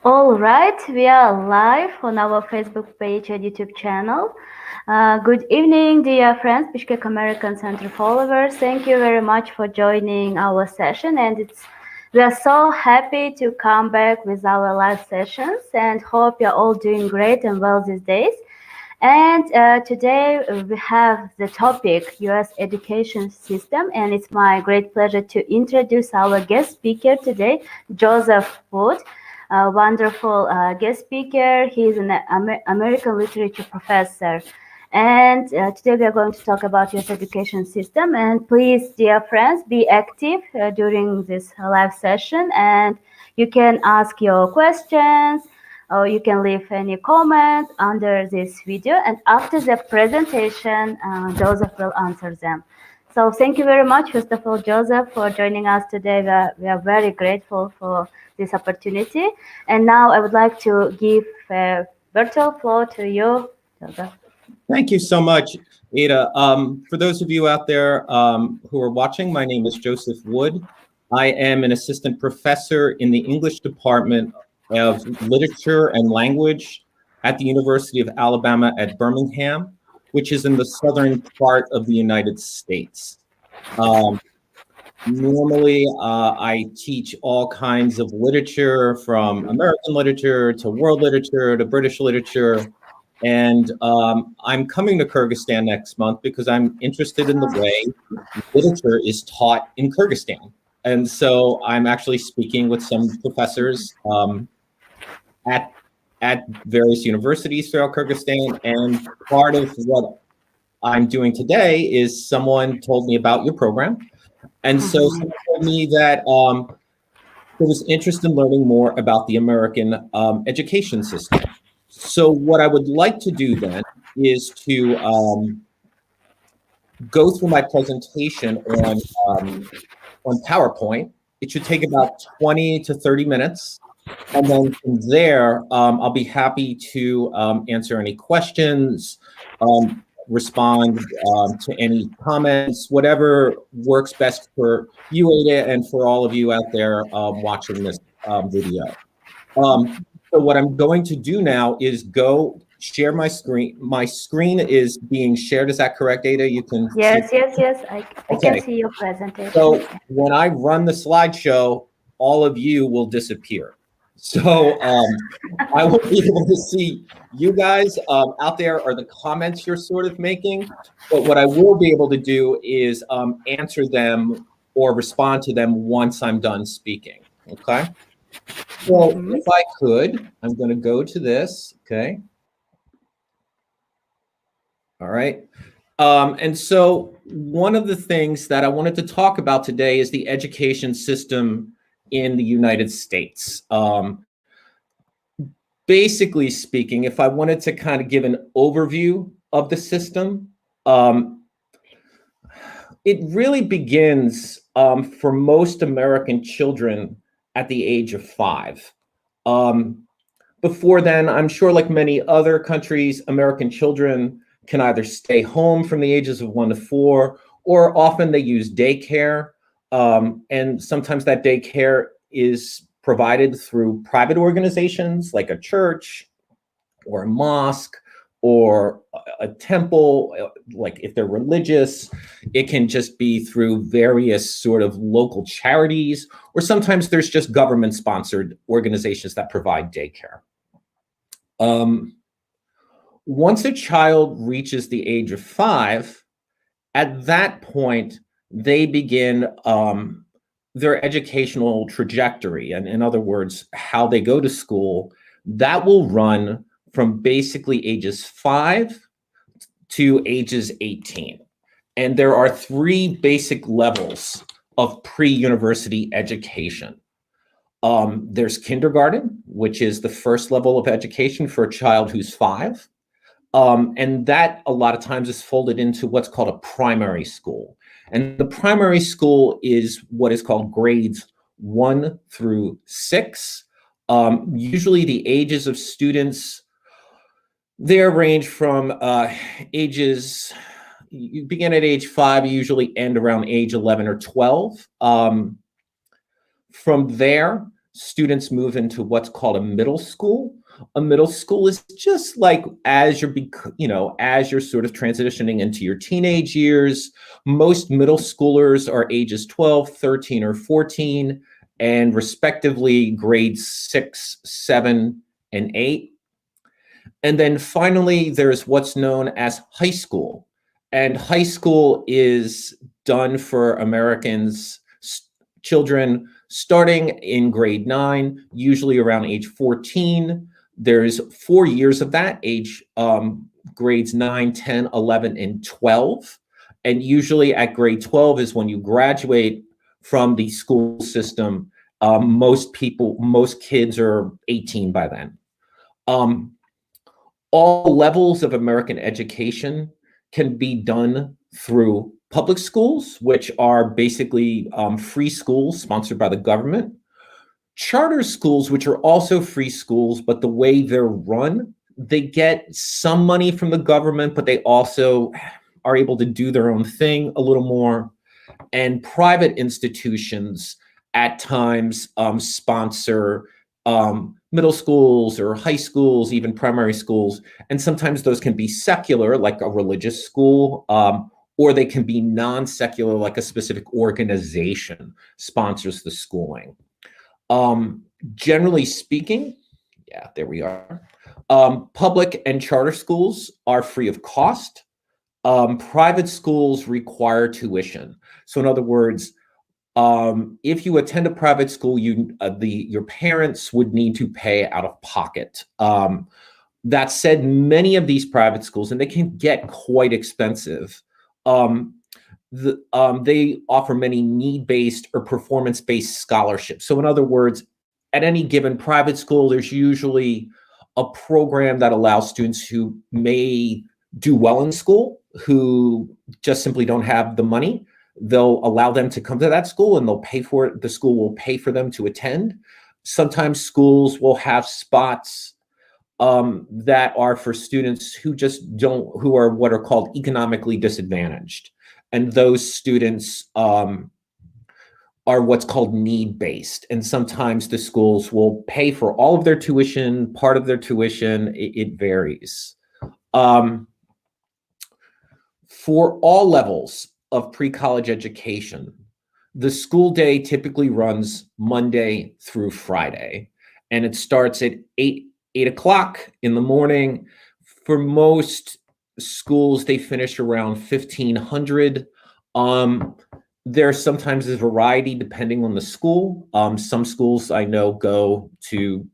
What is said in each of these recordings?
All right, we are live on our Facebook page and YouTube channel. Good evening, dear friends, Bishkek American Center followers. Thank you very much for joining our session, and we are so happy to come back with our live sessions, and hope you're all doing great and well these days. And today we have the topic U.S. education system, and it's my great pleasure to introduce our guest speaker today, Joseph Wood, a wonderful guest speaker. He's an American literature professor. And today we are going to talk about U.S. education system. And please, dear friends, be active during this live session, and you can ask your questions, or you can leave any comment under this video, and after the presentation, Joseph will answer them. So thank you very much, first of all, Joseph, for joining us today. We are very grateful for this opportunity. And now I would like to give virtual floor to you, Joseph. Thank you so much, Ada. For those of you out there who are watching, my name is Joseph Wood. I am an assistant professor in the English department of literature and language at the University of Alabama at Birmingham, which is in the southern part of the United States. Normally, I teach all kinds of literature, from American literature to world literature to British literature. And I'm coming to Kyrgyzstan next month because I'm interested in the way literature is taught in Kyrgyzstan. And so I'm actually speaking with some professors at various universities throughout Kyrgyzstan. And part of what I'm doing today is someone told me about your program. And so someone told me that there was interest in learning more about the American education system. So what I would like to do then is to go through my presentation on PowerPoint. It should take about 20 to 30 minutes. And then from there, I'll be happy to answer any questions, respond to any comments, whatever works best for you, Ada, and for all of you out there watching this video. So what I'm going to do now is go share my screen. My screen is being shared. Is that correct, Ada? You can Yes. I can see your presentation. So when I run the slideshow, all of you will disappear. So I won't be able to see you guys out there or the comments you're sort of making. But what I will be able to do is answer them or respond to them once I'm done speaking. Okay. So if I could, I'm going to go to this. Okay. All right. And so one of the things that I wanted to talk about today is the education system in the United States. Basically speaking, if I wanted to kind of give an overview of the system, it really begins for most American children at the age of 5. Before then, I'm sure like many other countries, American children can either stay home from the ages of 1 to 4, or often they use daycare. And sometimes that daycare is provided through private organizations like a church or a mosque or a temple. Like if they're religious, it can just be through various sort of local charities, or sometimes there's just government-sponsored organizations that provide daycare. Once a child reaches the age of 5, at that point, they begin their educational trajectory. And in other words, how they go to school, that will run from basically ages 5 to ages 18. And there are 3 basic levels of pre-university education. There's kindergarten, which is the first level of education for a child who's 5. And that a lot of times is folded into what's called a primary school. And the primary school is what is called grades 1 through 6. Usually the ages of students there range from ages, you begin at age 5, you usually end around age 11 or 12. From there, students move into what's called a middle school. A middle school is just like as you're sort of transitioning into your teenage years. Most middle schoolers are ages 12, 13, or 14, and respectively grades 6, 7, and 8. And then finally, there's what's known as high school. And high school is done for Americans, children starting in grade 9, usually around age 14. There's 4 years of that, grades 9, 10, 11, and 12. And usually at grade 12 is when you graduate from the school system. Most kids are 18 by then. All levels of American education can be done through public schools, which are basically free schools sponsored by the government. Charter schools, which are also free schools, but the way they're run, they get some money from the government, but they also are able to do their own thing a little more. And private institutions at times sponsor middle schools or high schools, even primary schools. And sometimes those can be secular, like a religious school, or they can be non-secular, like a specific organization sponsors the schooling. Generally speaking, yeah, there we are. Public and charter schools are free of cost. Private schools require tuition. So in other words, if you attend a private school, your parents would need to pay out of pocket. That said, many of these private schools, and they can get quite expensive, they offer many need-based or performance-based scholarships. So in other words, at any given private school, there's usually a program that allows students who may do well in school, who just simply don't have the money. They'll allow them to come to that school and they'll pay for it. The school will pay for them to attend. Sometimes schools will have spots that are for students who who are what are called economically disadvantaged. And those students are what's called need-based. And sometimes the schools will pay for all of their tuition, part of their tuition, it varies. For all levels of pre-college education, the school day typically runs Monday through Friday, and it starts at 8 o'clock in the morning. For most schools, they finish around 1500. There sometimes is variety depending on the school. Some schools I know go to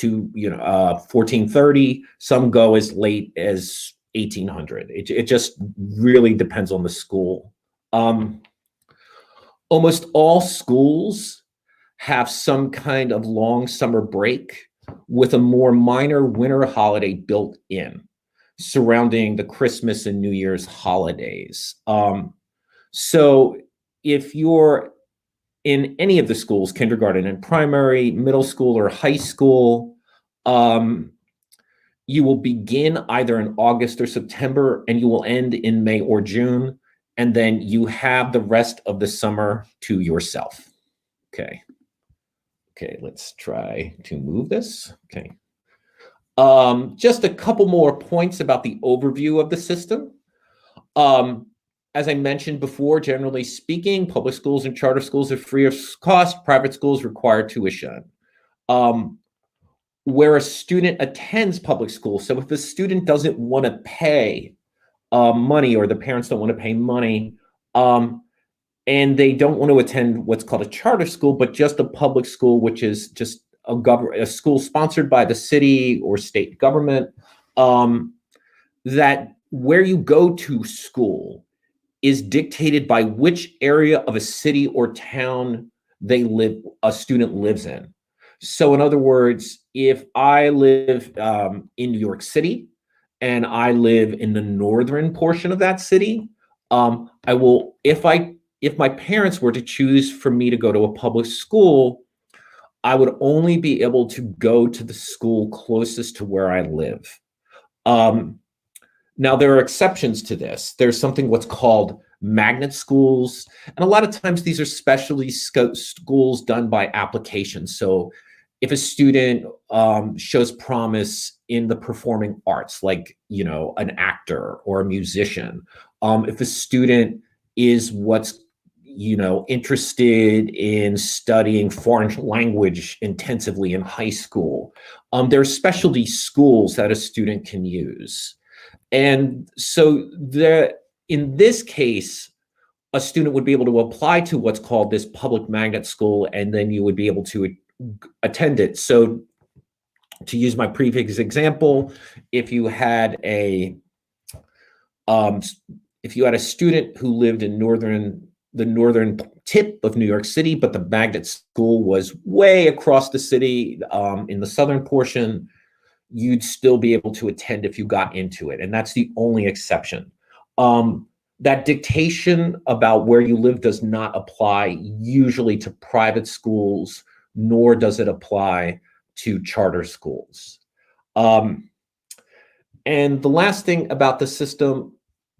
1430. Some go as late as 1800. It just really depends on the school. Almost all schools have some kind of long summer break with a more minor winter holiday built in surrounding the Christmas and New Year's holidays. So if you're in any of the schools, kindergarten and primary, middle school, or high school, you will begin either in August or September, and you will end in May or June, and then you have the rest of the summer to yourself. Okay, let's try to move this. Okay. Just a couple more points about the overview of the system. As I mentioned before, generally speaking, public schools and charter schools are free of cost. Private schools require tuition. Where a student attends public school, so if the student doesn't want to pay money, or the parents don't want to pay money, and they don't want to attend what's called a charter school, but just a public school, which is just a school sponsored by the city or state government, that where you go to school is dictated by which area of a city or town a student lives in. So in other words, if I live in New York City and I live in the northern portion of that city, I will, if my parents were to choose for me to go to a public school, I would only be able to go to the school closest to where I live. Now, there are exceptions to this. There's something what's called magnet schools. And a lot of times these are specialty schools done by application. So if a student shows promise in the performing arts, like, an actor or a musician, if a student is interested in studying foreign language intensively in high school, there are specialty schools that a student can use. And so in this case, a student would be able to apply to what's called this public magnet school, and then you would be able to attend it. So to use my previous example, if you had a student who lived in the northern tip of New York City, but the magnet school was way across the city in the southern portion, you'd still be able to attend if you got into it. And that's the only exception. That dictation about where you live does not apply usually to private schools, nor does it apply to charter schools. And the last thing about the system,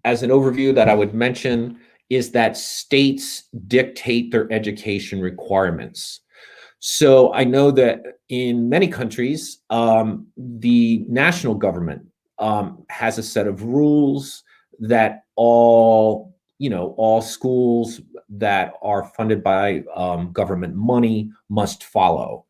as an overview that I would mention, is that states dictate their education requirements. So I know that in many countries, the national government has a set of rules that all schools that are funded by government money must follow.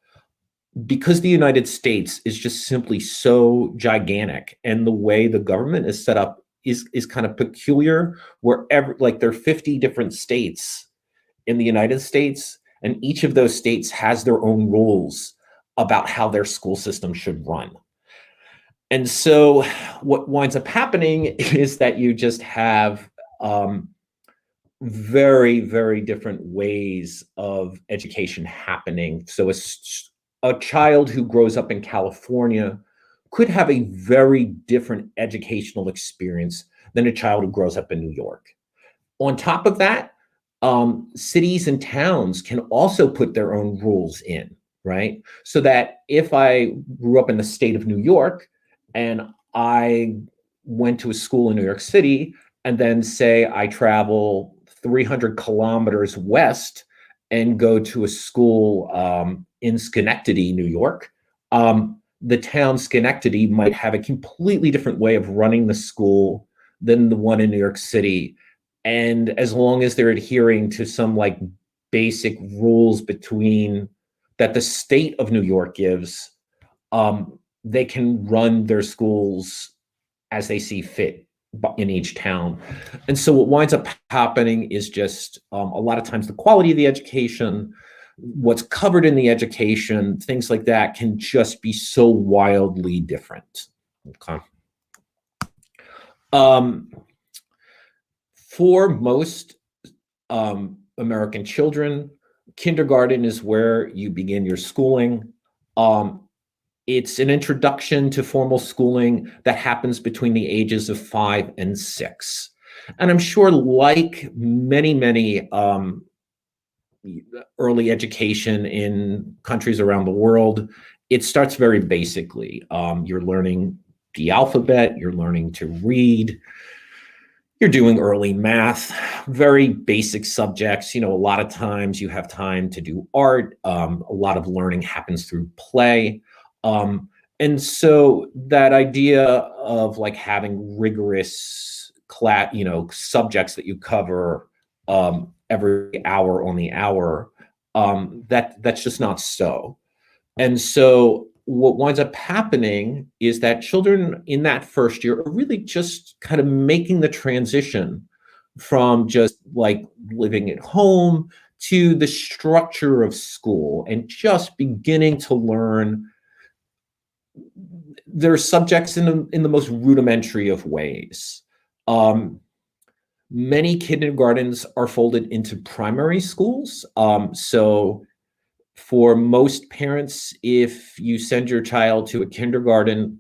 Because the United States is just simply so gigantic, and the way the government is set up is kind of peculiar, wherever, like, there are 50 different states in the United States, and each of those states has their own rules about how their school system should run. And so what winds up happening is that you just have very, very different ways of education happening. So a child who grows up in California could have a very different educational experience than a child who grows up in New York. On top of that, cities and towns can also put their own rules in, right? So that if I grew up in the state of New York and I went to a school in New York City, and then say I travel 300 kilometers west and go to a school in Schenectady, New York, the town Schenectady might have a completely different way of running the school than the one in New York City. And as long as they're adhering to some like basic rules that the state of New York gives, they can run their schools as they see fit in each town. And so what winds up happening is just a lot of times the quality of the education, what's covered in the education, things like that can just be so wildly different. Okay. For most American children, kindergarten is where you begin your schooling. It's an introduction to formal schooling that happens between the ages of 5 and 6. And I'm sure, like many early education in countries around the world, it starts very basically. You're learning the alphabet, you're learning to read, you're doing early math, very basic subjects. A lot of times you have time to do art. A lot of learning happens through play. And so that idea of like having rigorous subjects that you cover every hour on the hour, that's just not so. And so what winds up happening is that children in that first year are really just kind of making the transition from just like living at home to the structure of school and just beginning to learn their subjects in the most rudimentary of ways. Many kindergartens are folded into primary schools. So for most parents, if you send your child to a kindergarten,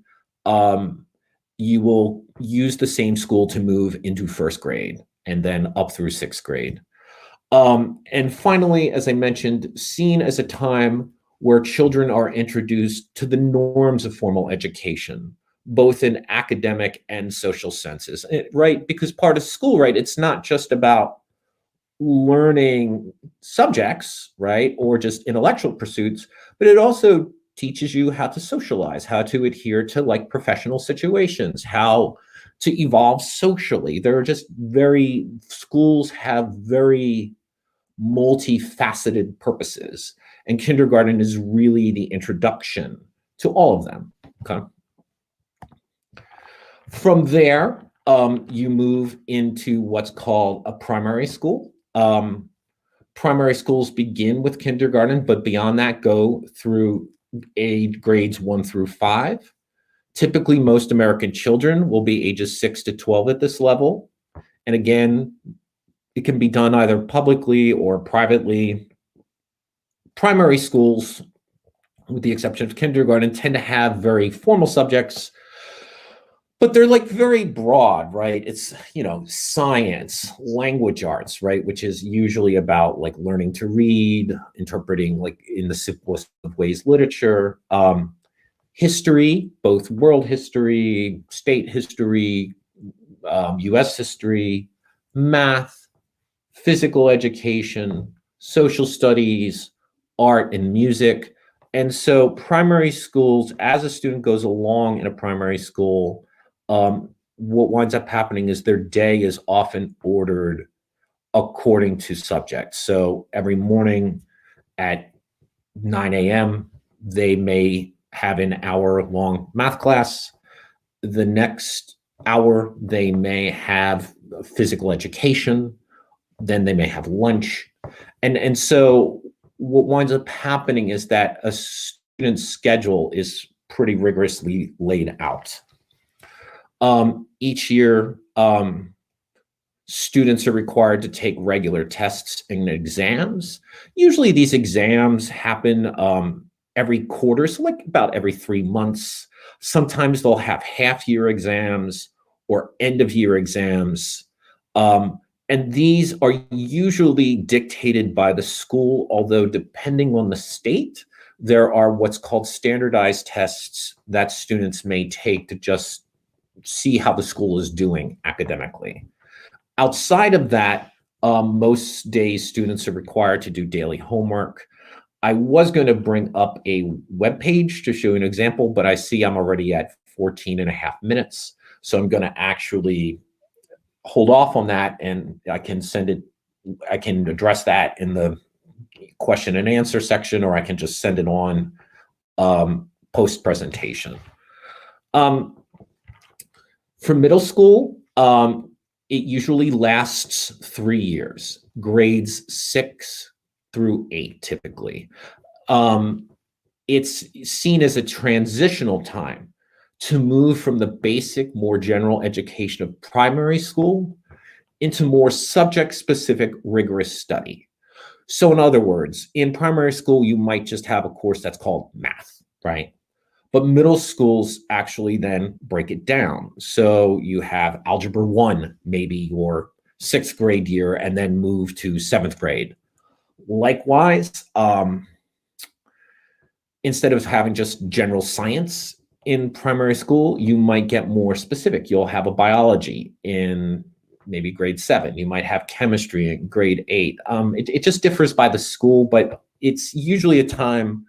you will use the same school to move into first grade and then up through sixth grade. And finally, as I mentioned, seen as a time where children are introduced to the norms of formal education, both in academic and social senses, right? Because part of school, right, it's not just about learning subjects, right, or just intellectual pursuits, but it also teaches you how to socialize, how to adhere to like professional situations, how to evolve socially. There are just schools have very multifaceted purposes, and kindergarten is really the introduction to all of them. Okay. From there, you move into what's called a primary school. Primary schools begin with kindergarten, but beyond that go through grades 1 through 5. Typically, most American children will be ages 6 to 12 at this level. And again, it can be done either publicly or privately. Primary schools, with the exception of kindergarten, tend to have very formal subjects, but they're like very broad, right? It's, science, language arts, right? Which is usually about like learning to read, interpreting like in the simplest of ways, literature, history, both world history, state history, US history, math, physical education, social studies, art and music. And so primary schools, as a student goes along in a primary school, what winds up happening is their day is often ordered according to subject. So every morning at 9 a.m., they may have an hour-long math class. The next hour, they may have physical education. Then they may have lunch. And so what winds up happening is that a student's schedule is pretty rigorously laid out. Each year, students are required to take regular tests and exams. Usually these exams happen every quarter, so like about every 3 months. Sometimes they'll have half-year exams or end-of-year exams. And these are usually dictated by the school, although depending on the state, there are what's called standardized tests that students may take to just see how the school is doing academically. Outside of that, most days students are required to do daily homework. I was going to bring up a web page to show you an example, but I see I'm already at 14 and a half minutes. So I'm going to actually hold off on that, and I can address that in the question and answer section, or I can just send it on post presentation. For middle school, it usually lasts 3 years, grades 6 through 8 typically. It's seen as a transitional time to move from the basic, more general education of primary school into more subject-specific, rigorous study. So in other words, in primary school, you might just have a course that's called math, right? But middle schools actually then break it down. So you have Algebra 1, maybe your 6th grade year, and then move to 7th grade. Likewise, instead of having just general science in primary school, you might get more specific. You'll have a biology in maybe grade 7. You might have chemistry in grade 8. It just differs by the school, but it's usually a time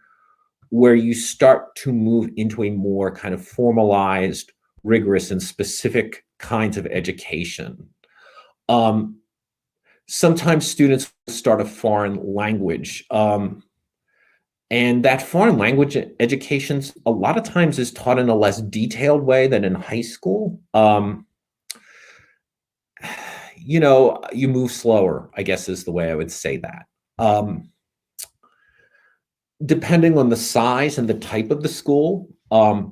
where you start to move into a more kind of formalized, rigorous, and specific kinds of education. Sometimes students start a foreign language, and that foreign language education a lot of times is taught in a less detailed way than in high school. You move slower, I guess is the way I would say that. Depending on the size and the type of the school, this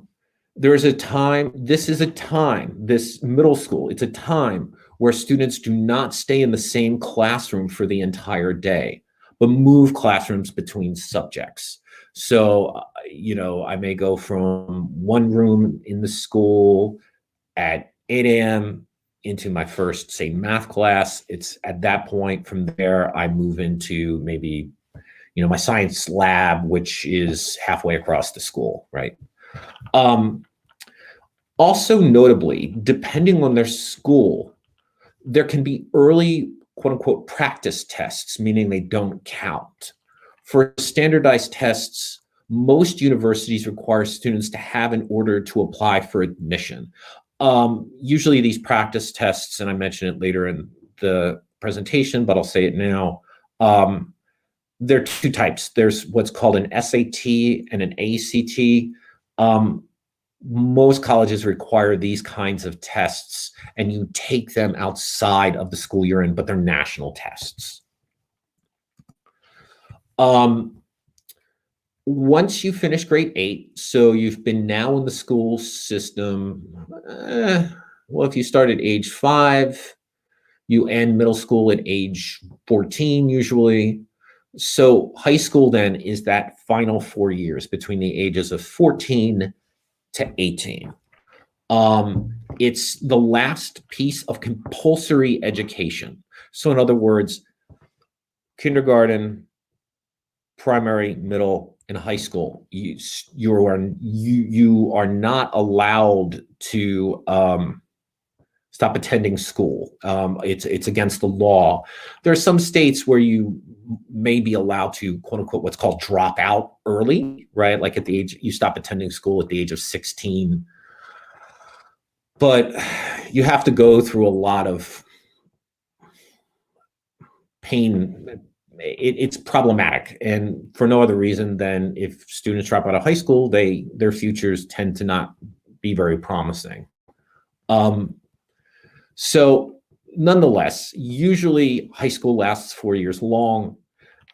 middle school, it's a time where students do not stay in the same classroom for the entire day, but move classrooms between subjects. So, I may go from one room in the school at 8 a.m. into my first, say, math class. It's at that point, from there, I move into maybe my science lab, which is halfway across the school, right? On Also notably, depending on their school, there can be early quote unquote practice tests, meaning they don't count. For standardized tests, most universities require students to have in order to apply for admission. Usually these practice tests, and I mentioned it later in the presentation, but I'll say it now, there are two types. There's what's called an SAT and an ACT. Most colleges require these kinds of tests, and you take them outside of the school you're in, but they're national tests. Once you finish grade 8, so you've been now in the school system, well, if you start at age 5, you end middle school at age 14 usually. So high school then is that final 4 years between the ages of 14 to 18. It's the last piece of compulsory education. So in other words, kindergarten, primary, middle, and high school, you are not allowed to stop attending school. It's against the law. There are some states where you may be allowed to, quote unquote, what's called drop out early, right? Like at the age, you stop attending school at the age of 16. But you have to go through a lot of pain. It's problematic, and for no other reason than if students drop out of high school, their futures tend to not be very promising. So nonetheless, usually high school lasts 4 years long.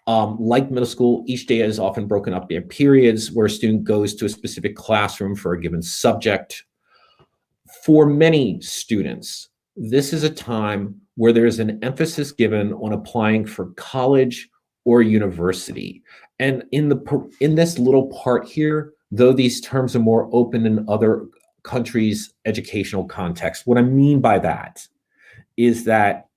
Like middle school, each day is often broken up in periods where a student goes to a specific classroom for a given subject. For many students, this is a time where there's an emphasis given on applying for college or university. And in this little part here, though these terms are more open in other countries' educational context, what I mean by that is that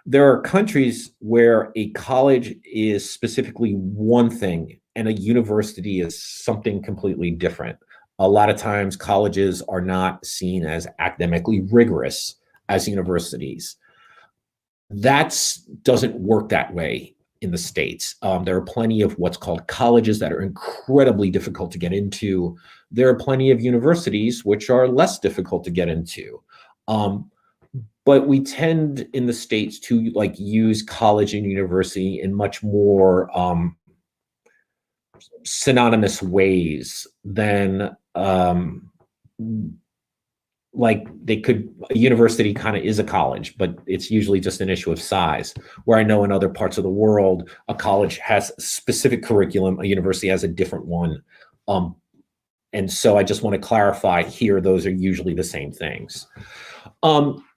there are countries where a college is specifically one thing and a university is something completely different. A lot of times colleges are not seen as academically rigorous as universities. That doesn't work that way in the States. There are plenty of what's called colleges that are incredibly difficult to get into. There are plenty of universities which are less difficult to get into. But we tend in the States to use college and university in much more synonymous ways than a university kind of is a college, but it's usually just an issue of size. Where I know in other parts of the world, a college has a specific curriculum, a university has a different one. And so I just want to clarify here, those are usually the same things.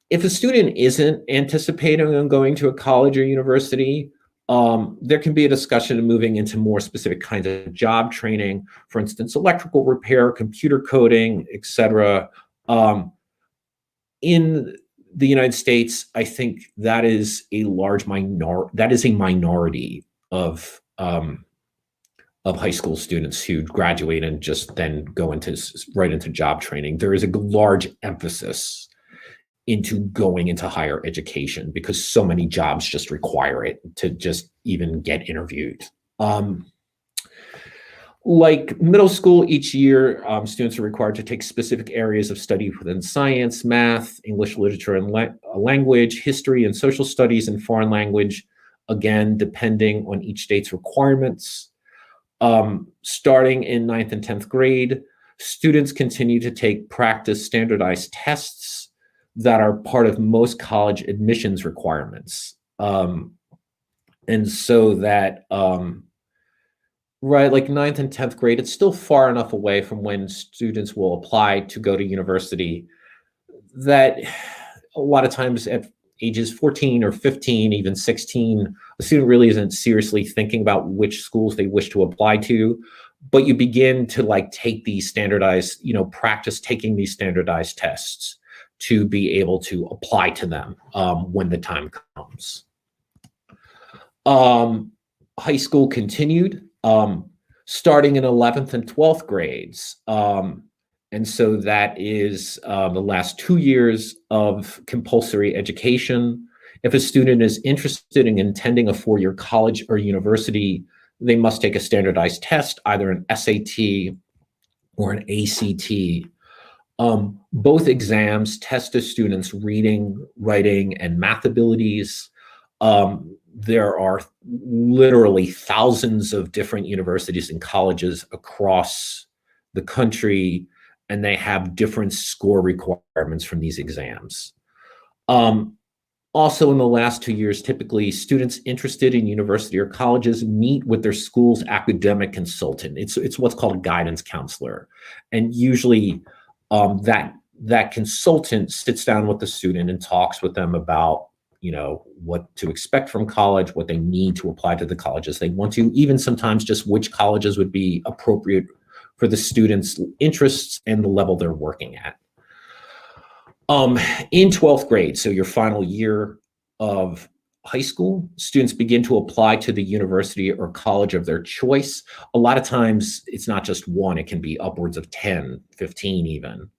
If a student isn't anticipating on going to a college or university, there can be a discussion of moving into more specific kinds of job training, for instance, electrical repair, computer coding, etc. In the United States, I think that is a minority of high school students who graduate and just then go right into job training. There is a large emphasis into going into higher education because so many jobs just require it to just even get interviewed. Like middle school, each year, students are required to take specific areas of study within science, math, English literature and language, history and social studies, and foreign language, again, depending on each state's requirements. Starting in 9th and 10th grade, students continue to take practice standardized tests that are part of most college admissions requirements. And so that, right, like 9th and 10th grade, it's still far enough away from when students will apply to go to university that a lot of times at ages 14 or 15, even 16, a student really isn't seriously thinking about which schools they wish to apply to, but you begin to take these standardized, practice taking these standardized tests to be able to apply to them when the time comes. High school continued, starting in 11th and 12th grades. And so that is the last 2 years of compulsory education. If a student is interested in attending a four-year college or university, they must take a standardized test, either an SAT or an ACT. Both exams test a student's reading, writing, and math abilities. There are literally thousands of different universities and colleges across the country, and they have different score requirements from these exams. Also, in the last 2 years, typically students interested in university or colleges meet with their school's academic consultant. It's what's called a guidance counselor, and usually that consultant sits down with the student and talks with them about what to expect from college, what they need to apply to the colleges they want to, even sometimes just which colleges would be appropriate for the students' interests and the level they're working at. In 12th grade, so your final year of high school, students begin to apply to the university or college of their choice. A lot of times it's not just one, it can be upwards of 10, 15 even.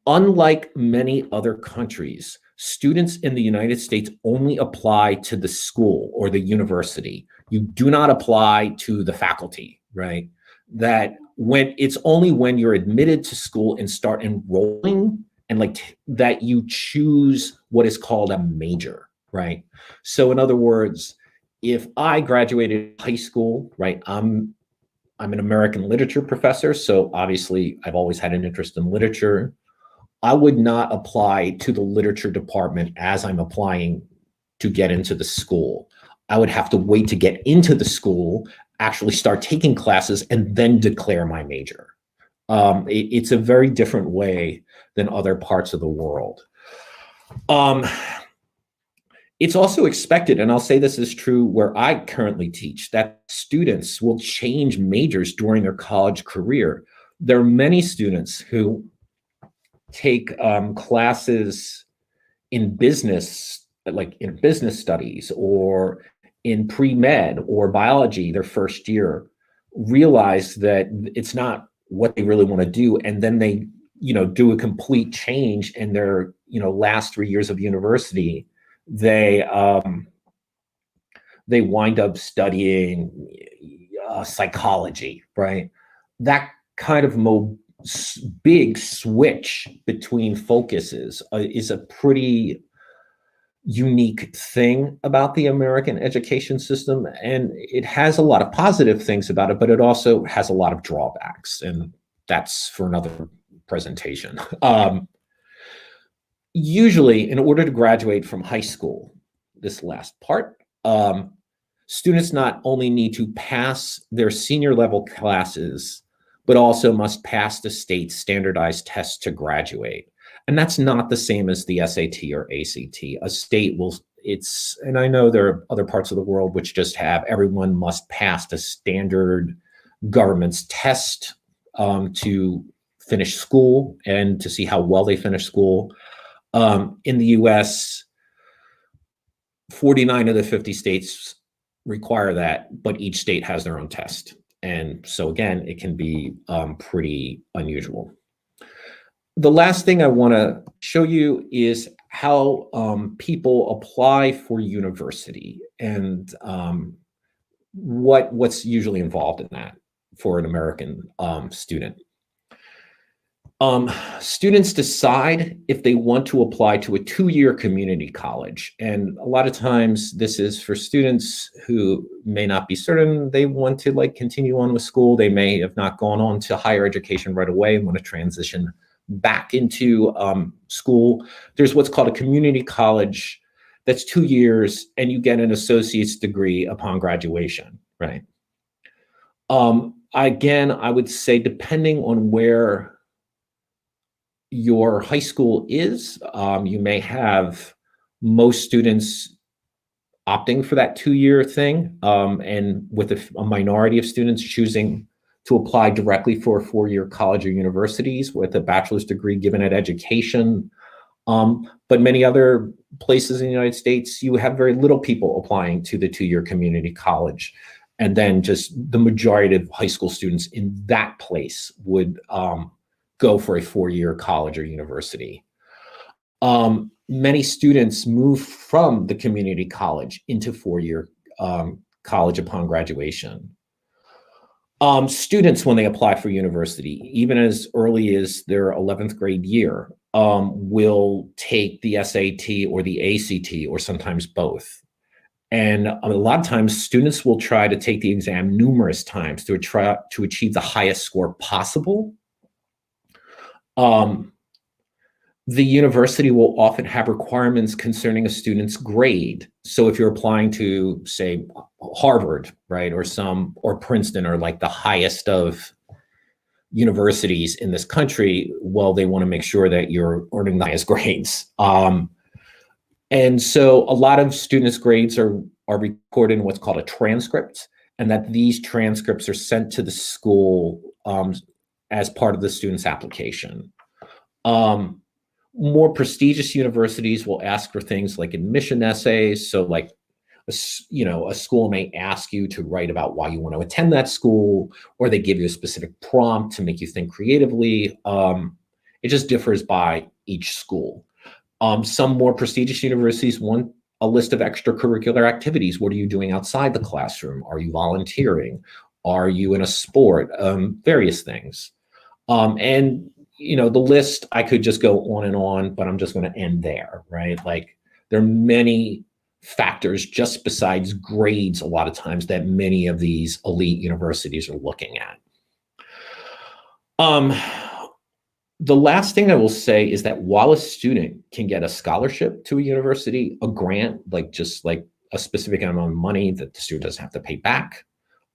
Unlike many other countries, students in the United States only apply to the school or the university. You do not apply to the faculty, right? It's only when you're admitted to school and start enrolling and that you choose what is called a major, right? So in other words, if I graduated high school, right, I'm an American literature professor, so obviously I've always had an interest in literature. I would not apply to the literature department as I'm applying to get into the school. I would have to wait to get into the school, actually start taking classes, and then declare my major. It's a very different way than other parts of the world. It's also expected, and I'll say this is true where I currently teach, that students will change majors during their college career. There are many students who take classes in business, like in business studies or in pre-med or biology their first year, realize that it's not what they really want to do, and then they do a complete change in their last 3 years of university. They wind up studying psychology, right? That kind of big switch between focuses is a pretty unique thing about the American education system, and it has a lot of positive things about it, but it also has a lot of drawbacks, and that's for another presentation. Usually, in order to graduate from high school, this last part, students not only need to pass their senior level classes, but also must pass the state's standardized tests to graduate. And that's not the same as the SAT or ACT. A state and I know there are other parts of the world which just have everyone must pass the standard government's test to finish school and to see how well they finish school. In the US, 49 of the 50 states require that, but each state has their own test. And so again, it can be pretty unusual. The last thing I want to show you is how people apply for university and what's usually involved in that for an American student. Students decide if they want to apply to a 2-year community college. And a lot of times this is for students who may not be certain they want to continue on with school. They may have not gone on to higher education right away and want to transition back into school. There's what's called a community college that's 2 years, and you get an associate's degree upon graduation, right? Again, I would say depending on where your high school is, you may have most students opting for that 2-year thing, and with a minority of students choosing to apply directly for 4-year college or universities with a bachelor's degree given at education. But many other places in the United States, you have very little people applying to the 2-year community college. and then just the majority of high school students in that place would go for a 4-year college or university. Many students move from the community college into 4-year college upon graduation. Students, when they apply for university, even as early as their 11th grade year, will take the SAT or the ACT, or sometimes both. And a lot of times, students will try to take the exam numerous times to try to achieve the highest score possible. The university will often have requirements concerning a student's grade. So if you're applying to, say, Harvard, right, or Princeton, or like the highest of universities in this country, well, they want to make sure that you're earning the highest grades. And so a lot of students' grades are recorded in what's called a transcript, and that these transcripts are sent to the school as part of the student's application. More prestigious universities will ask for things like admission essays. So like, a school may ask you to write about why you want to attend that school, or they give you a specific prompt to make you think creatively. It just differs by each school. Some more prestigious universities want a list of extracurricular activities. What are you doing outside the classroom? Are you volunteering? Are you in a sport? Various things. And the list, I could just go on, but I'm just going to end there, right? Like, there are many factors just besides grades a lot of times that many of these elite universities are looking at. The last thing I will say is that while a student can get a scholarship to a university, a grant, just like a specific amount of money that the student doesn't have to pay back,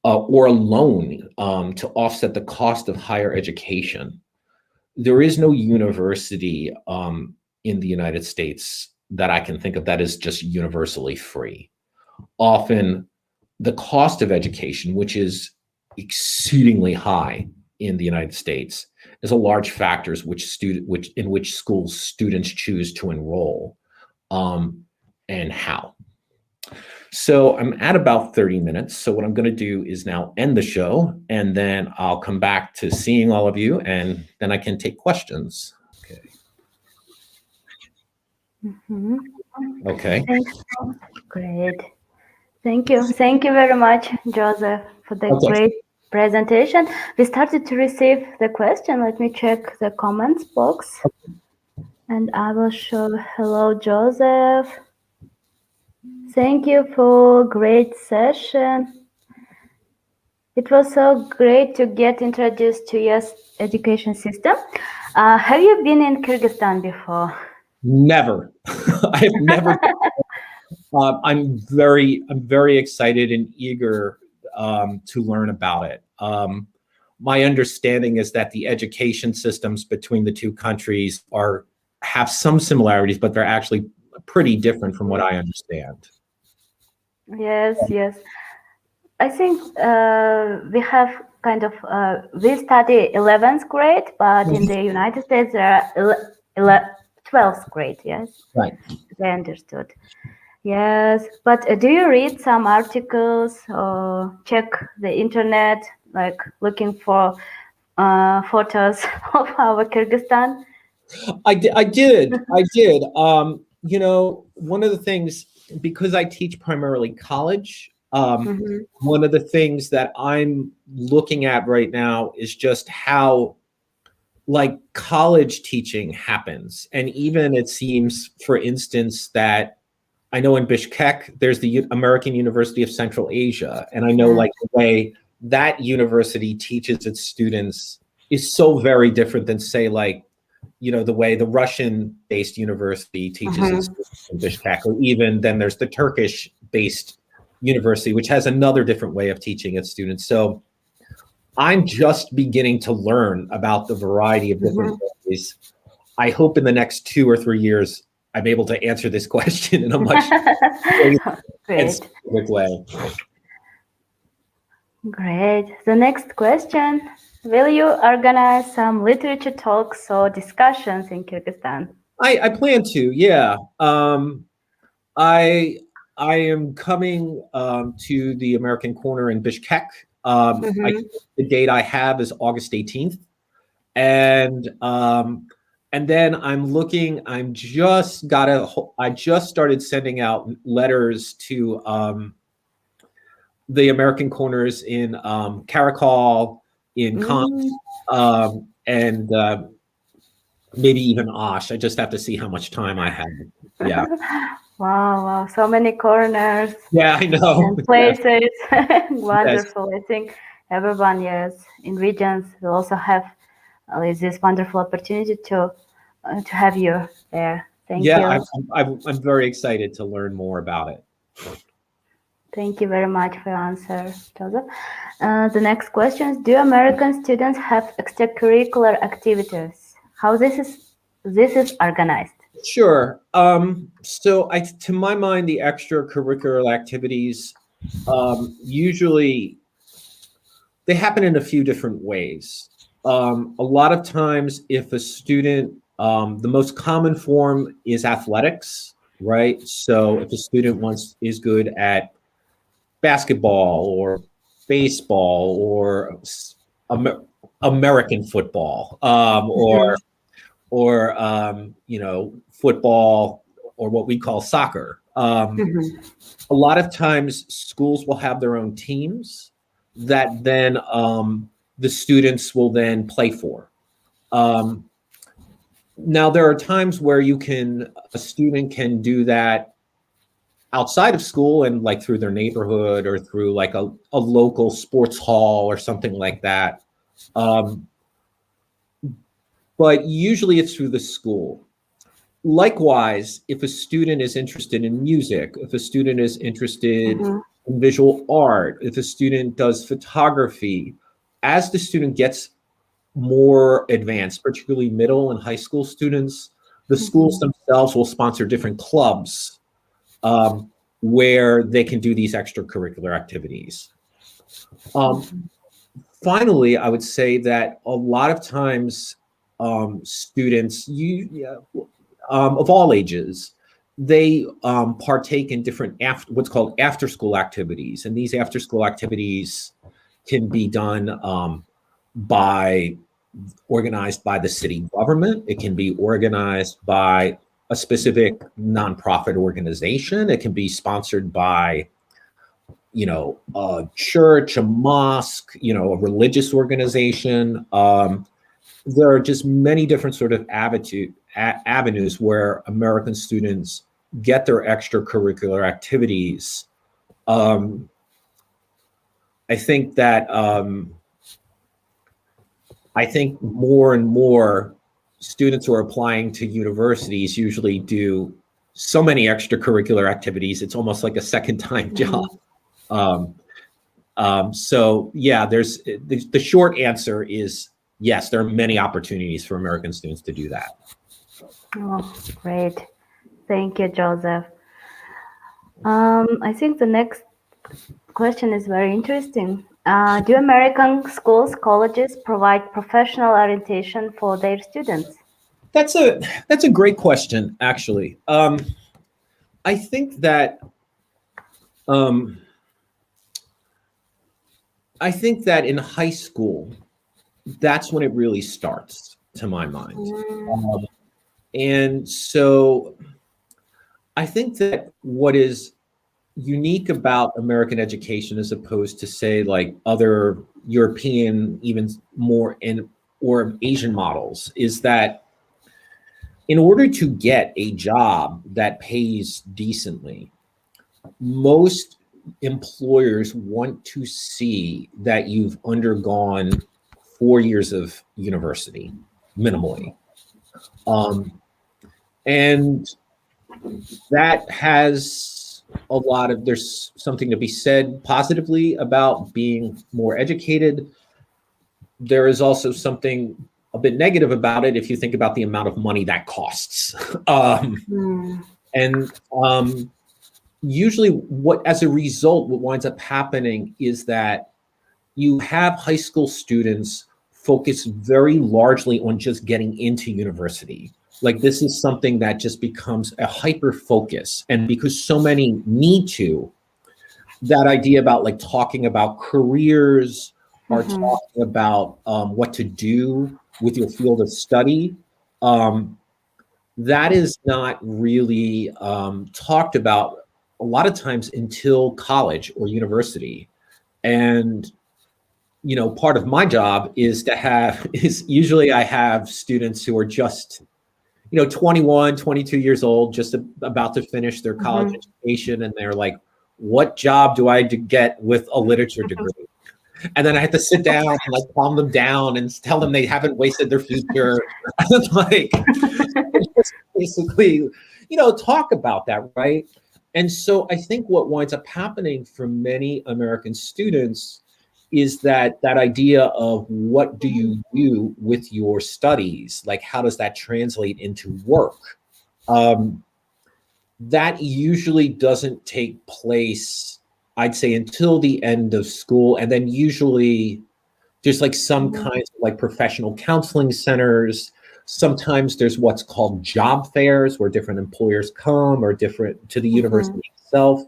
or a loan to offset the cost of higher education, there is no university in the United States that I can think of that is just universally free. Often the cost of education, which is exceedingly high in the United States, is a large factor in which schools students choose to enroll, and how. So I'm at about 30 minutes. So what I'm going to do is now end the show, and then I'll come back to seeing all of you, and then I can take questions. Okay. Mm-hmm. Okay. Great. Thank you. Thank you very much, Joseph, for the great presentation. We started to receive the question. Let me check the comments box. And I will show, hello, Joseph. Thank you for great session. It was so great to get introduced to your education system. Have you been in Kyrgyzstan before? Never. I have never. I'm very excited and eager to learn about it. My understanding is that the education systems between the two countries have some similarities, but they're actually pretty different from what I understand. Yes. I think we have we study 11th grade, but in the United States there are 12th grade, yes? Right. I understood. Yes, but do you read some articles or check the internet, like looking for photos of our Kyrgyzstan? I did. One of the things, because I teach primarily college, one of the things that I'm looking at right now is just how college teaching happens. And even it seems, for instance, that I know in Bishkek, there's the American University of Central Asia. And I know the way that university teaches its students is so very different than, say, the way the Russian-based university teaches its students in Bishkek, or even then there's the Turkish-based university, which has another different way of teaching its students. So I'm just beginning to learn about the variety of different ways. I hope in the next 2 or 3 years, I'm able to answer this question in a much specific way. Great. The next question, will you organize some literature talks or discussions in Kyrgyzstan? I plan to, yeah. I am coming to the American Corner in Bishkek. Mm-hmm. The date I have is August 18th, and then I'm looking. I just started sending out letters to the American Corners in Karakol, in Khan, Mm. and maybe even Osh. I just have to see how much time I have. Yeah. Wow, wow, so many corners Yeah, I know. and Yes. places. Yes. Wonderful. I think everyone, yes, in regions will also have this wonderful opportunity to have you there. Thank Yeah, you. I'm very excited to learn more about it. Thank you very much for your answer, Joseph. The next question is: do American students have extracurricular activities? How this is organized? Sure. So to my mind, the extracurricular activities usually they happen in a few different ways. A lot of times, if a student, the most common form is athletics, right? So if a student is good at basketball or baseball or Amer- American football, Mhm. football, or what we call soccer. Mhm. A lot of times schools will have their own teams that then the students will then play for. Um, Now there are times where a student can do that outside of school and like through their neighborhood or through like a local sports hall or something like that. Um, but usually it's through the school. Likewise, if a student is interested in music, if a student is interested Mhm. in visual art, if a student does photography, as the student gets more advanced, particularly middle and high school students, the schools Mhm. themselves will sponsor different clubs um, where they can do these extracurricular activities. Um, Mhm. Finally, I would say that a lot of times students, of all ages, they partake in different what's called after school activities, and these after school activities can be done by organized by the city government. It can be organized by a specific nonprofit organization. It can be sponsored by a church, a mosque, a religious organization. There are just many different sort of avenues where American students get their extracurricular activities. Um, I think that I think more and more students who are applying to universities usually do so many extracurricular activities. It's almost like a second time job. Mhm. Um, so yeah, the short answer is yes, there are many opportunities for American students to do that. Oh, great. Thank you, Joseph. I think the next question is very interesting. Do American schools, colleges provide professional orientation for their students? That's a great question, actually. I think that um, in high school, that's when it really starts, to my mind. Mm. Um, and so I think that what is unique about American education as opposed to say like other European, even more in or Asian models, is that in order to get a job that pays decently, most employers want to see that you've undergone 4 years of university minimally. Um, and that has there's something to be said positively about being more educated. There is also something a bit negative about it if you think about the amount of money that costs. Mm. And usually, as a result, what winds up happening is that you have high school students focus very largely on just getting into university, Like this is something that just becomes a hyper focus. And because so many need to, that idea about like talking about careers or Mm-hmm. talking about what to do with your field of study, um, that is not really talked about a lot of times until college or university. And part of my job is to have is usually I have students who are just 21, 22 years old, just about to finish their college Mm-hmm. education, and they're like, what job do I get with a literature degree? And then I have to sit down and like calm them down and tell them they haven't wasted their future. Like just basically, talk about that, right? And so I think what winds up happening for many American students is that idea of what do you do with your studies? Like, how does that translate into work? Um, that usually doesn't take place, I'd say, until the end of school. And then usually there's like some Mm-hmm. kinds of like professional counseling centers. Sometimes there's what's called job fairs where different employers come or different to the Mm-hmm. university itself.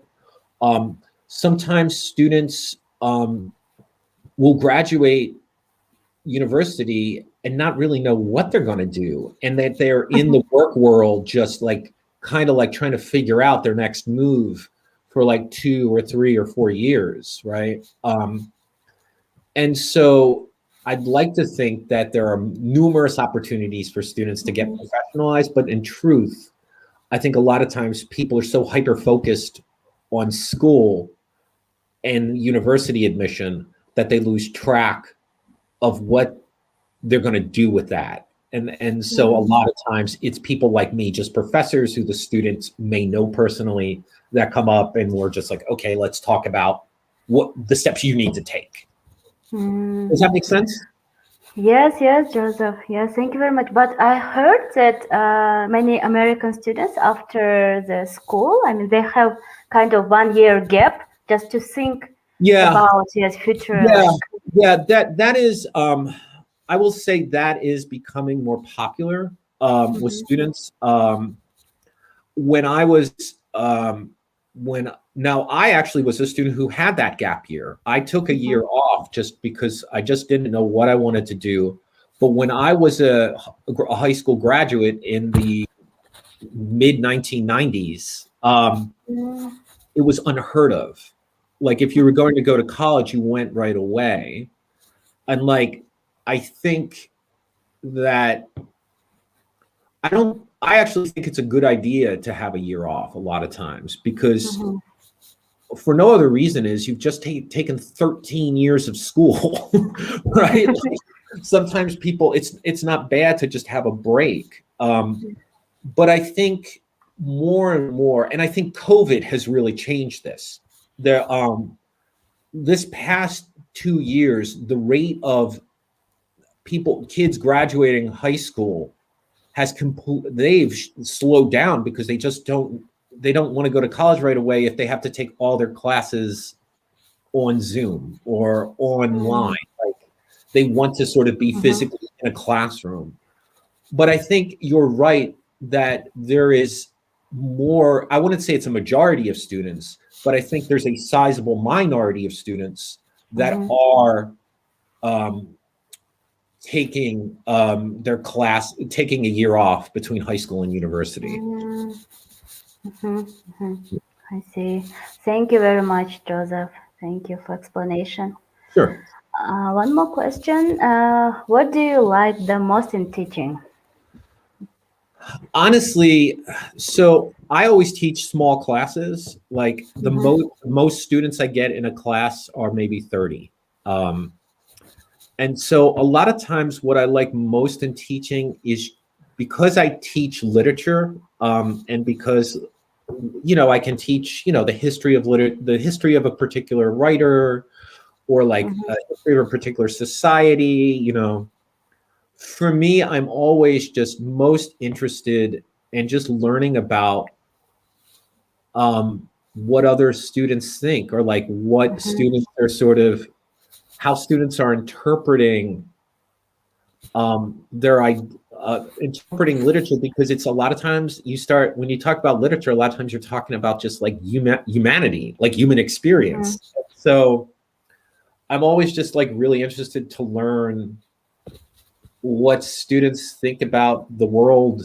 Sometimes students will graduate university and not really know what they're going to do, and that they're in the work world just like kind of like trying to figure out their next move for like 2 or 3 or 4 years, right? And so I'd like to think that there are numerous opportunities for students to get Mm-hmm. professionalized, but in truth, I think a lot of times people are so hyper focused on school and university admission that they lose track of what they're going to do with that. And so a Mm-hmm. lot of times it's people like me, just professors who the students may know personally, that come up and we're just like, okay, let's talk about what the steps you need to take. Mm-hmm. Does that make sense? Yes, yes, Joseph. Yes, thank you very much. But I heard that many American students after the school, I mean, they have kind of 1 year gap just to think Yeah, about yes future yeah, like. yeah. That is, I will say that is becoming more popular with Mhm, students. When I was when now I actually was a student who had that gap year. I took a mhm, year off just because I just didn't know what I wanted to do. But when I was a high school graduate in the mid 1990s, mm, it was unheard of. Like if you were going to go to college, you went right away. And like I think that I actually think it's a good idea to have a year off a lot of times because mhm, for no other reason is you've just taken 13 years of school, right? Like, sometimes people, it's not bad to just have a break. But I think more and more, and I think COVID has really changed this. There, this past 2 years, the rate of kids graduating high school they've slowed down because they don't want to go to college right away if they have to take all their classes on Zoom or online. mm, Like they want to sort of be mhm, physically in a classroom. But I think you're right that there is more, I wouldn't say it's a majority of students, but I think there's a sizable minority of students that mhm, are um, taking a year off between high school and university. mm, mhm, mhm. I see. Thank you very much, Joseph. Thank you for explanation. Sure. One more question. What do you like the most in teaching? Honestly, so I always teach small classes. Like the Mhm, most students I get in a class are maybe 30. And so a lot of times what I like most in teaching is because I teach literature, and because I can teach, the history of a particular writer or like mhm, a history of a particular society, for me, I'm always just most interested in just learning about what other students think or like what mhm, students are sort of how students are interpreting they're interpreting literature, because it's a lot of times when you talk about literature, a lot of times you're talking about just like humanity, like human Mhm. experience. So I'm always just like really interested to learn what students think about the world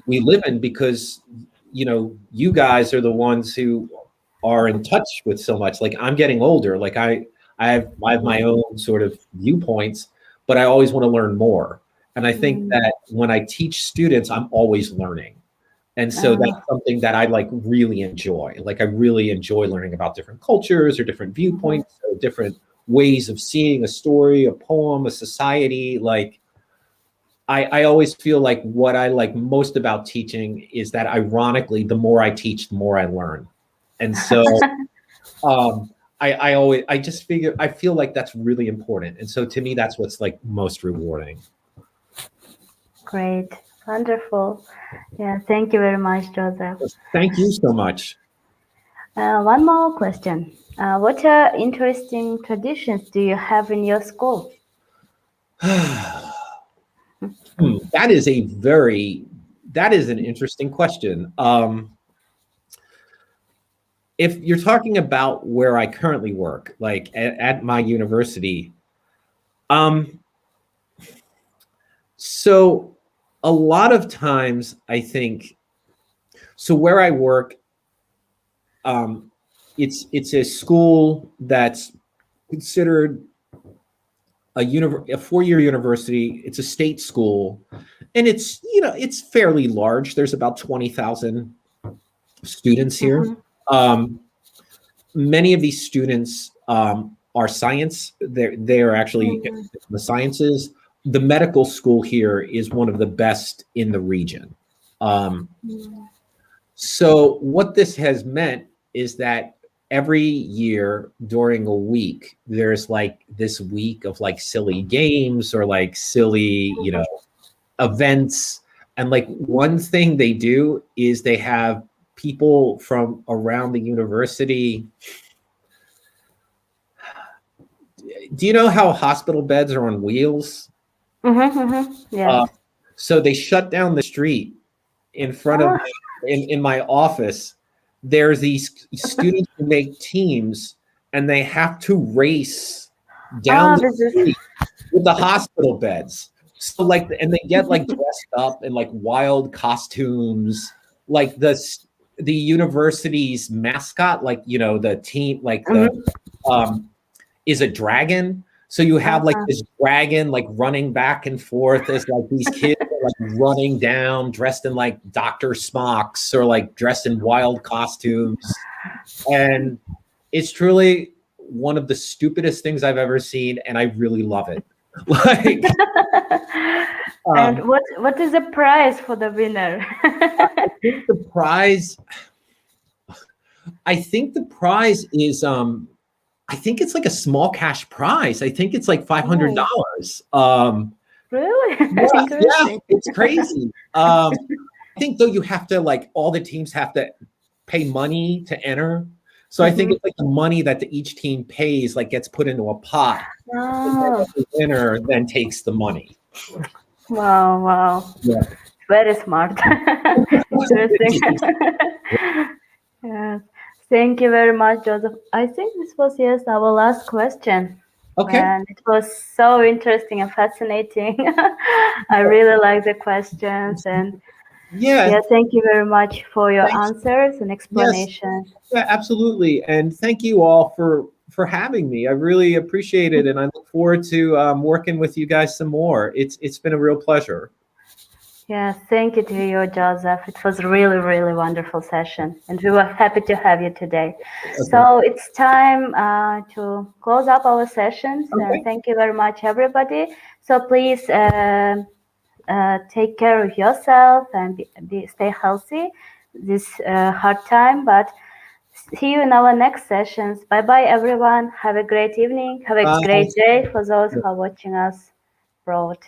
we live in, because you guys are the ones who are in touch with so much. Like, I'm getting older, like I have my own sort of viewpoints, but I always want to learn more. And I think Mm. that when I teach students, I'm always learning. And so that's Ah, something that I like really enjoy. Like, I really enjoy learning about different cultures or different mhm. viewpoints or different ways of seeing a story, a poem, a society. Like, I always feel like what I like most about teaching is that, ironically, the more I teach, the more I learn. And so I just I feel like that's really important. And so to me, that's what's like most rewarding. Great. Wonderful. Yeah, thank you very much, Joseph. Thank you so much. One more question. What interesting traditions do you have in your school? That is that is an interesting question. If you're talking about where I currently work, like at my university, um, so a lot of times I think, so where I work, um, it's a school that's considered a 4-year university. It's a state school, and it's fairly large. There's about 20,000 students here. Mm-hmm. Um, Many of these students are science. They are actually in Mm-hmm. the sciences. The medical school here is one of the best in the region. Um, so what this has meant is that every year during a week, there's like this week of like silly games or like silly, events. And like one thing they do is they have people from around the university. Do you know how hospital beds are on wheels? Mm-hmm. Mm-hmm. Yes. Uh, so they shut down the street in front of Oh, in my office. There's these students who make teams, and they have to race down oh, the this is. street with the hospital beds. So like, and they get like dressed up in like wild costumes, like the university's mascot, like the team, like the Mm-hmm. um is a dragon. So you have like Uh-huh. this dragon like running back and forth as like these kids are like running down dressed in like doctor smocks or like dressed in wild costumes. And it's truly one of the stupidest things I've ever seen, and I really love it. Like, And um, what is the prize for the winner? I think the prize, I think the prize is, I think it's like a small cash prize. I think it's like Oh, $500. really? Yeah, yeah, Interesting. it's crazy. I think though you have to like all the teams have to pay money to enter. So I think Mm-hmm. it's like the money that each team pays like gets put into a pot, and then Oh, the winner then takes the money. wow, wow. Yeah. Very smart. Interesting. Yes. Thank you very much, Joseph. I think this was, yes, our last question. Okay. And it was so interesting and fascinating. I really like the questions. And Yeah. yeah, thank you very much for your Thanks. answers and Yes. explanations. Yeah, absolutely. And thank you all for having me. I really appreciate it, and I look forward to working with you guys some more. It's been a real pleasure. Yes, thank you to you, Joseph. It was really, really wonderful session, and we were happy to have you today. Okay. So it's time to close up our sessions, and Okay. thank you very much, everybody. So please take care of yourself and stay healthy this hard time. But see you in our next sessions. Bye bye, everyone. Have a great evening. Have a great Bye. day for those who are watching us abroad.